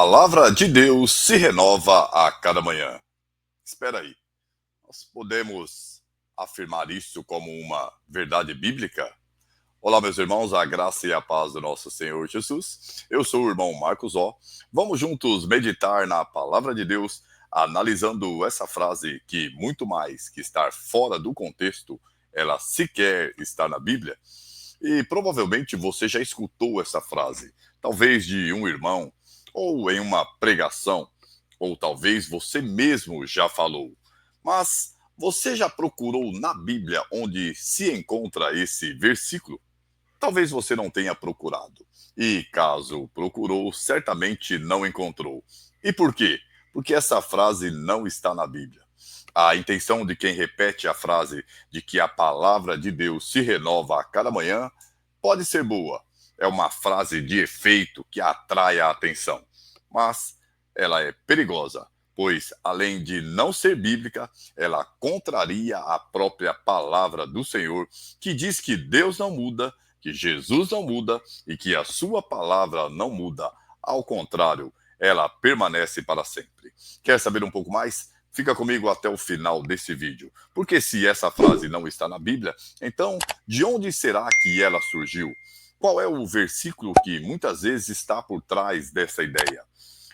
palavra de Deus se renova a cada manhã. Espera aí, nós podemos afirmar isso como uma verdade bíblica? Olá, meus irmãos, a graça e a paz do nosso Senhor Jesus. Eu sou o irmão Marcos Ó. Vamos juntos meditar na palavra de Deus, analisando essa frase que, muito mais que estar fora do contexto, ela sequer está na Bíblia. E provavelmente você já escutou essa frase, talvez de um irmão, ou em uma pregação, ou talvez você mesmo já falou. Mas você já procurou na Bíblia onde se encontra esse versículo? Talvez você não tenha procurado. E caso procurou, certamente não encontrou. E por quê? Porque essa frase não está na Bíblia. A intenção de quem repete a frase de que a palavra de Deus se renova a cada manhã pode ser boa. É uma frase de efeito que atrai a atenção. Mas ela é perigosa, pois, além de não ser bíblica, ela contraria a própria palavra do Senhor, que diz que Deus não muda, que Jesus não muda e que a sua palavra não muda. Ao contrário, ela permanece para sempre. Quer saber um pouco mais? Fica comigo até o final desse vídeo. Porque se essa frase não está na Bíblia, então de onde será que ela surgiu? Qual é o versículo que muitas vezes está por trás dessa ideia?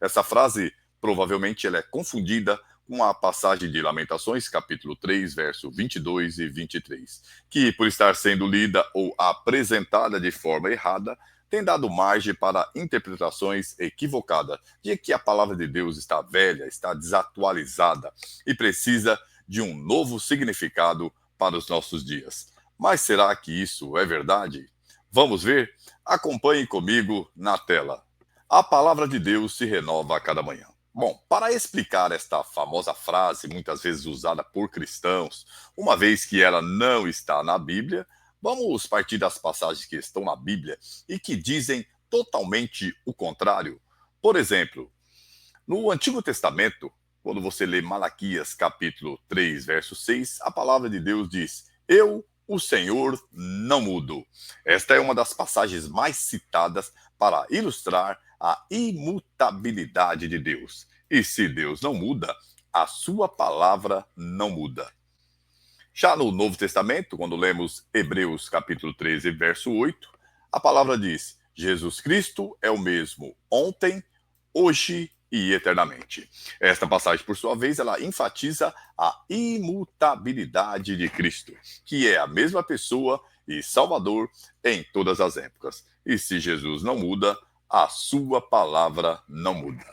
Essa frase, provavelmente, ela é confundida com a passagem de Lamentações, capítulo 3, verso 22 e 23, que, por estar sendo lida ou apresentada de forma errada, tem dado margem para interpretações equivocadas de que a palavra de Deus está velha, está desatualizada e precisa de um novo significado para os nossos dias. Mas será que isso é verdade? Vamos ver? Acompanhe comigo na tela. A palavra de Deus se renova a cada manhã. Bom, para explicar esta famosa frase, muitas vezes usada por cristãos, uma vez que ela não está na Bíblia, vamos partir das passagens que estão na Bíblia e que dizem totalmente o contrário. Por exemplo, no Antigo Testamento, quando você lê Malaquias capítulo 3, verso 6, a palavra de Deus diz: Eu, o Senhor, não mudo. Esta é uma das passagens mais citadas para ilustrar a imutabilidade de Deus. E se Deus não muda, a sua palavra não muda. Já no Novo Testamento, quando lemos Hebreus capítulo 13, verso 8, a palavra diz: Jesus Cristo é o mesmo ontem, hoje e eternamente. Esta passagem, por sua vez, ela enfatiza a imutabilidade de Cristo, que é a mesma pessoa e Salvador em todas as épocas. E se Jesus não muda, a sua palavra não muda.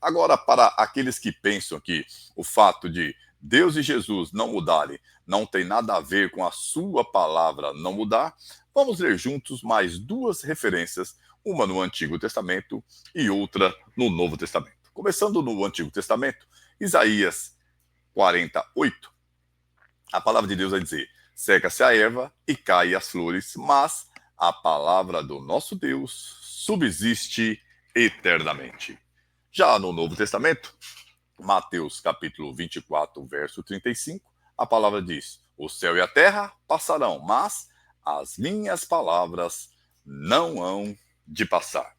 Agora, para aqueles que pensam que o fato de Deus e Jesus não mudarem não tem nada a ver com a sua palavra não mudar, vamos ler juntos mais duas referências, uma no Antigo Testamento e outra no Novo Testamento. Começando no Antigo Testamento, Isaías 48, a palavra de Deus vai dizer: seca-se a erva e cai as flores, mas a palavra do nosso Deus subsiste eternamente. Já no Novo Testamento, Mateus capítulo 24, verso 35, a palavra diz: o céu e a terra passarão, mas as minhas palavras não hão de passar.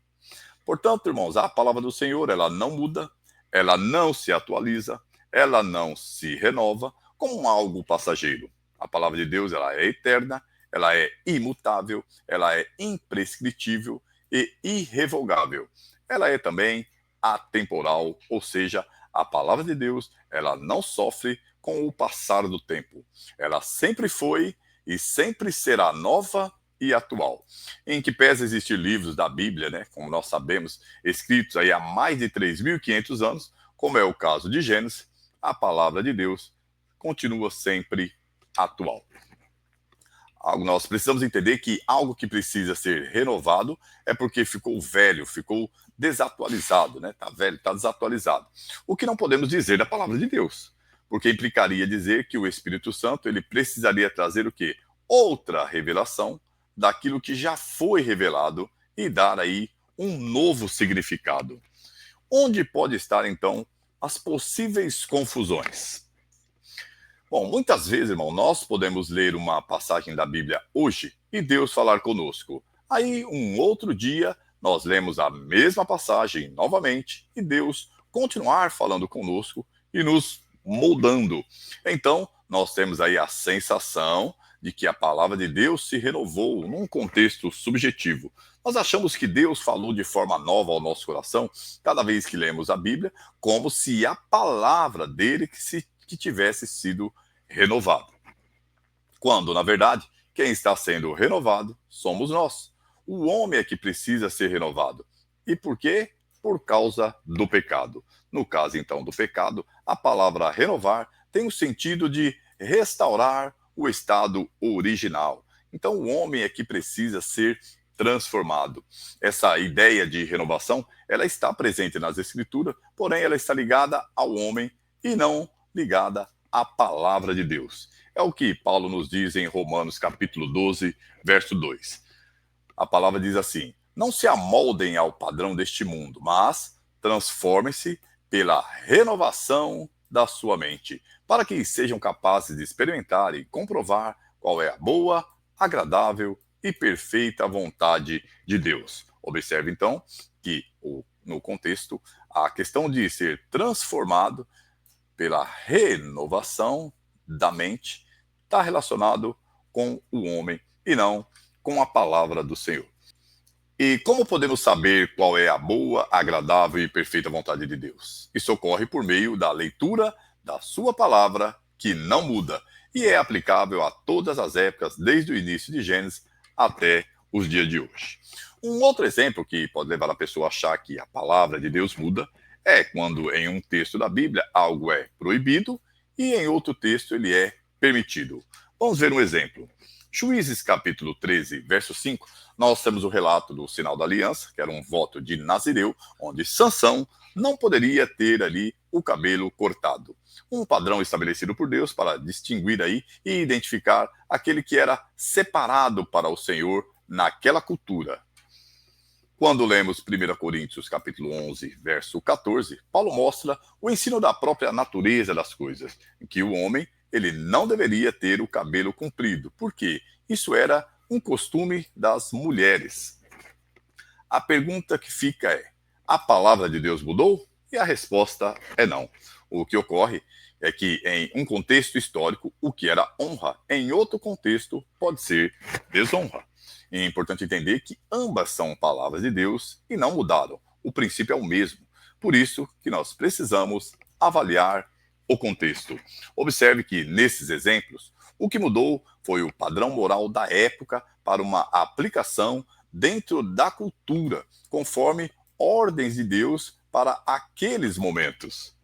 Portanto, irmãos, a palavra do Senhor, ela não muda, ela não se atualiza, ela não se renova como algo passageiro. A palavra de Deus, ela é eterna, ela é imutável, ela é imprescritível e irrevogável. Ela é também atemporal, ou seja, a palavra de Deus, ela não sofre com o passar do tempo. Ela sempre foi e sempre será nova e atual. Em que pese existir livros da Bíblia, né, como nós sabemos, escritos aí há mais de 3.500 anos, como é o caso de Gênesis, a palavra de Deus continua sempre atual. Nós precisamos entender que algo que precisa ser renovado é porque ficou velho, ficou desatualizado, né? Tá velho, tá desatualizado. O que não podemos dizer da palavra de Deus, porque implicaria dizer que o Espírito Santo ele precisaria trazer o quê? Outra revelação daquilo que já foi revelado e dar aí um novo significado. Onde pode estar então as possíveis confusões? Bom, muitas vezes, irmão, nós podemos ler uma passagem da Bíblia hoje e Deus falar conosco. Aí, um outro dia, nós lemos a mesma passagem novamente e Deus continuar falando conosco e nos moldando. Então, nós temos aí a sensação de que a palavra de Deus se renovou num contexto subjetivo. Nós achamos que Deus falou de forma nova ao nosso coração cada vez que lemos a Bíblia, como se a palavra dele que tivesse sido renovada. Quando, na verdade, quem está sendo renovado somos nós. O homem é que precisa ser renovado. E por quê? Por causa do pecado. No caso, então, do pecado, a palavra renovar tem o sentido de restaurar o estado original. Então, o homem é que precisa ser transformado. Essa ideia de renovação, ela está presente nas Escrituras, porém ela está ligada ao homem e não ligada à palavra de Deus. É o que Paulo nos diz em Romanos capítulo 12, verso 2. A palavra diz assim: não se amoldem ao padrão deste mundo, mas transformem-se pela renovação da sua mente, para que sejam capazes de experimentar e comprovar qual é a boa, agradável e perfeita vontade de Deus. Observe então que, no contexto, a questão de ser transformado pela renovação da mente está relacionado com o homem e não com a palavra do Senhor. E como podemos saber qual é a boa, agradável e perfeita vontade de Deus? Isso ocorre por meio da leitura da sua palavra, que não muda, e é aplicável a todas as épocas, desde o início de Gênesis até os dias de hoje. Um outro exemplo que pode levar a pessoa a achar que a palavra de Deus muda é quando em um texto da Bíblia algo é proibido e em outro texto ele é permitido. Vamos ver um exemplo. Juízes capítulo 13, verso 5, nós temos o relato do sinal da aliança, que era um voto de Nazireu, onde Sansão não poderia ter ali o cabelo cortado. Um padrão estabelecido por Deus para distinguir aí e identificar aquele que era separado para o Senhor naquela cultura. Quando lemos 1 Coríntios capítulo 11, verso 14, Paulo mostra o ensino da própria natureza das coisas, em que o homem ele não deveria ter o cabelo comprido, porque isso era um costume das mulheres. A pergunta que fica é: a palavra de Deus mudou? E a resposta é não. O que ocorre é que em um contexto histórico, o que era honra, em outro contexto, pode ser desonra. É importante entender que ambas são palavras de Deus e não mudaram. O princípio é o mesmo. Por isso que nós precisamos avaliar o contexto. Observe que, nesses exemplos, o que mudou foi o padrão moral da época para uma aplicação dentro da cultura, conforme ordens de Deus para aqueles momentos.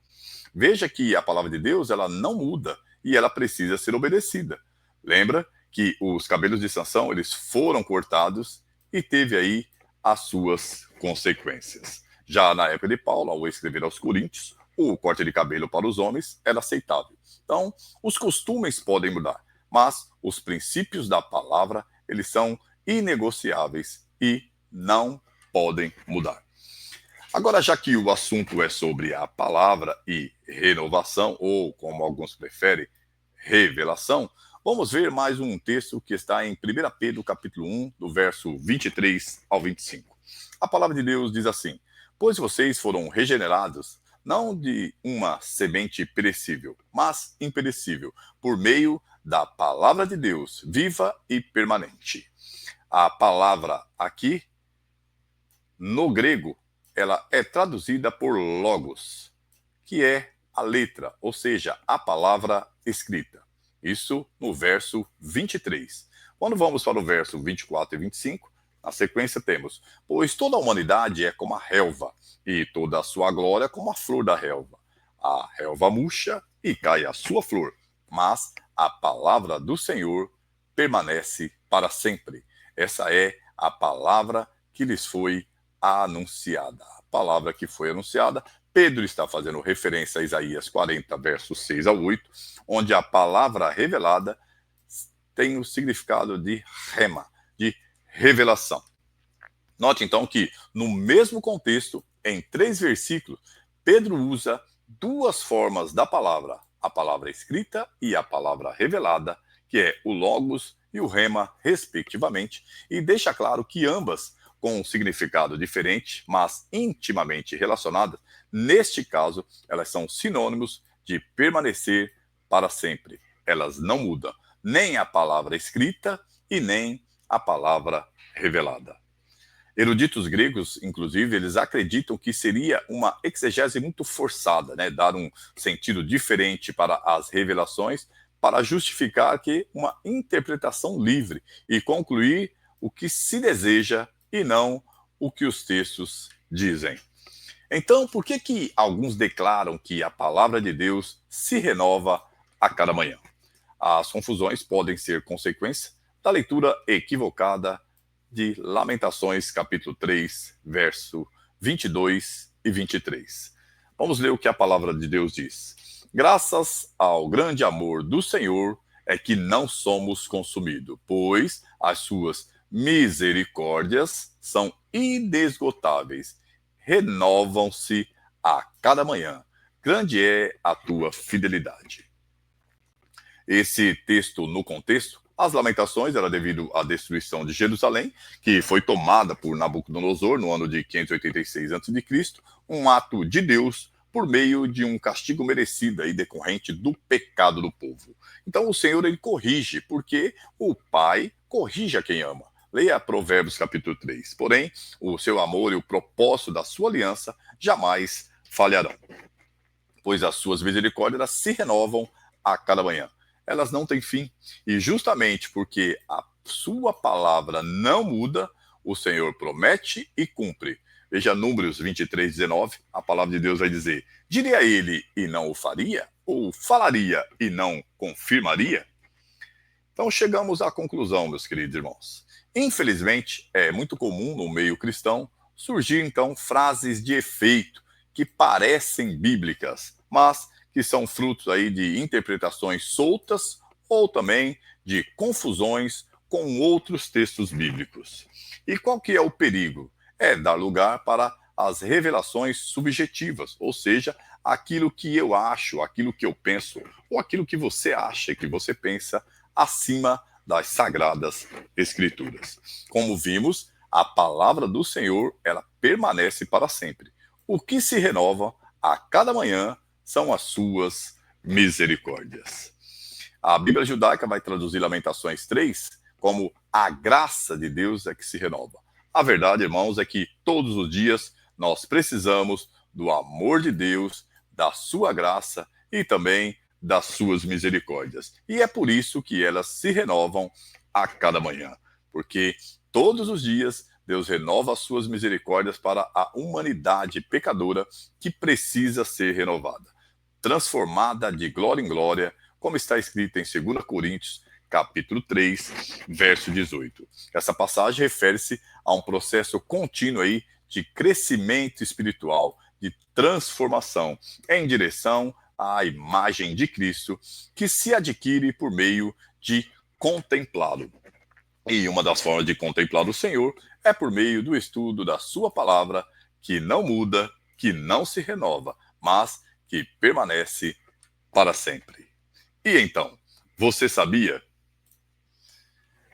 Veja que a palavra de Deus ela não muda e ela precisa ser obedecida. Lembra que os cabelos de Sansão eles foram cortados e teve aí as suas consequências. Já na época de Paulo, ao escrever aos Coríntios, o corte de cabelo para os homens era aceitável. Então, os costumes podem mudar, mas os princípios da palavra, eles são inegociáveis e não podem mudar. Agora, já que o assunto é sobre a palavra e renovação, ou como alguns preferem, revelação, vamos ver mais um texto que está em 1 Pedro capítulo 1, do verso 23 ao 25. A palavra de Deus diz assim: pois vocês foram regenerados não de uma semente perecível, mas imperecível, por meio da palavra de Deus, viva e permanente. A palavra aqui, no grego, ela é traduzida por logos, que é a letra, ou seja, a palavra escrita. Isso no verso 23. Quando vamos para o verso 24 e 25, na sequência temos: pois toda a humanidade é como a relva, e toda a sua glória como a flor da relva. A relva murcha e cai a sua flor, mas a palavra do Senhor permanece para sempre. Essa é a palavra que lhes foi anunciada. A palavra que foi anunciada, Pedro está fazendo referência a Isaías 40, versos 6 ao 8, onde a palavra revelada tem o significado de rema, de revelação. Note então que, no mesmo contexto, em 3 versículos, Pedro usa duas formas da palavra, a palavra escrita e a palavra revelada, que é o logos e o rema, respectivamente, e deixa claro que ambas com um significado diferente, mas intimamente relacionadas, neste caso, elas são sinônimos de permanecer para sempre. Elas não mudam, nem a palavra escrita e nem a palavra revelada. Eruditos gregos, inclusive, eles acreditam que seria uma exegese muito forçada, né? Dar um sentido diferente para as revelações, para justificar que uma interpretação livre e concluir o que se deseja e não o que os textos dizem. Então, por que que alguns declaram que a palavra de Deus se renova a cada manhã? As confusões podem ser consequência da leitura equivocada de Lamentações, capítulo 3, verso 22 e 23. Vamos ler o que a palavra de Deus diz. Graças ao grande amor do Senhor é que não somos consumidos, pois as suas misericórdias são inesgotáveis, renovam-se a cada manhã. Grande é a tua fidelidade. Esse texto, no contexto, as Lamentações era devido à destruição de Jerusalém, que foi tomada por Nabucodonosor no ano de 586 a.C., um ato de Deus por meio de um castigo merecido e decorrente do pecado do povo. Então o Senhor ele corrige, porque o Pai corrige a quem ama. Leia Provérbios capítulo 3. Porém, o seu amor e o propósito da sua aliança jamais falharão, pois as suas misericórdias se renovam a cada manhã. Elas não têm fim. E justamente porque a sua palavra não muda, o Senhor promete e cumpre. Veja Números 23, 19, a palavra de Deus vai dizer: diria ele e não o faria? Ou falaria e não confirmaria? Então chegamos à conclusão, meus queridos irmãos. Infelizmente, é muito comum no meio cristão surgir então frases de efeito que parecem bíblicas, mas que são frutos aí de interpretações soltas ou também de confusões com outros textos bíblicos. E qual que é o perigo? É dar lugar para as revelações subjetivas, ou seja, aquilo que eu acho, aquilo que eu penso, ou aquilo que você acha, que você pensa, acima das sagradas escrituras. Como vimos, a palavra do Senhor, ela permanece para sempre. O que se renova a cada manhã são as suas misericórdias. A Bíblia judaica vai traduzir Lamentações 3 como a graça de Deus é que se renova. A verdade, irmãos, é que todos os dias nós precisamos do amor de Deus, da sua graça e também das suas misericórdias. E é por isso que elas se renovam a cada manhã, porque todos os dias Deus renova as suas misericórdias para a humanidade pecadora que precisa ser renovada, transformada de glória em glória, como está escrito em 2 Coríntios, capítulo 3, verso 18. Essa passagem refere-se a um processo contínuo aí de crescimento espiritual, de transformação em direção à imagem de Cristo, que se adquire por meio de contemplá-lo. E uma das formas de contemplar o Senhor é por meio do estudo da sua palavra, que não muda, que não se renova, mas que permanece para sempre. E então, você sabia?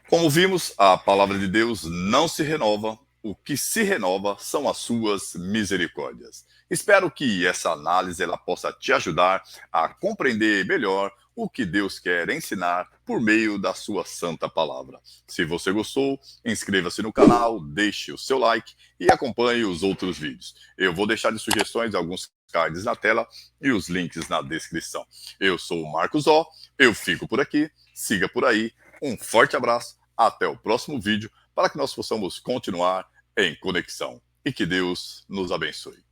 Como vimos, a palavra de Deus não se renova, o que se renova são as suas misericórdias. Espero que essa análise ela possa te ajudar a compreender melhor o que Deus quer ensinar por meio da sua santa palavra. Se você gostou, inscreva-se no canal, deixe o seu like e acompanhe os outros vídeos. Eu vou deixar de sugestões alguns cards na tela e os links na descrição. Eu sou o Marcos O, eu fico por aqui, siga por aí, um forte abraço, até o próximo vídeo para que nós possamos continuar em conexão. E que Deus nos abençoe.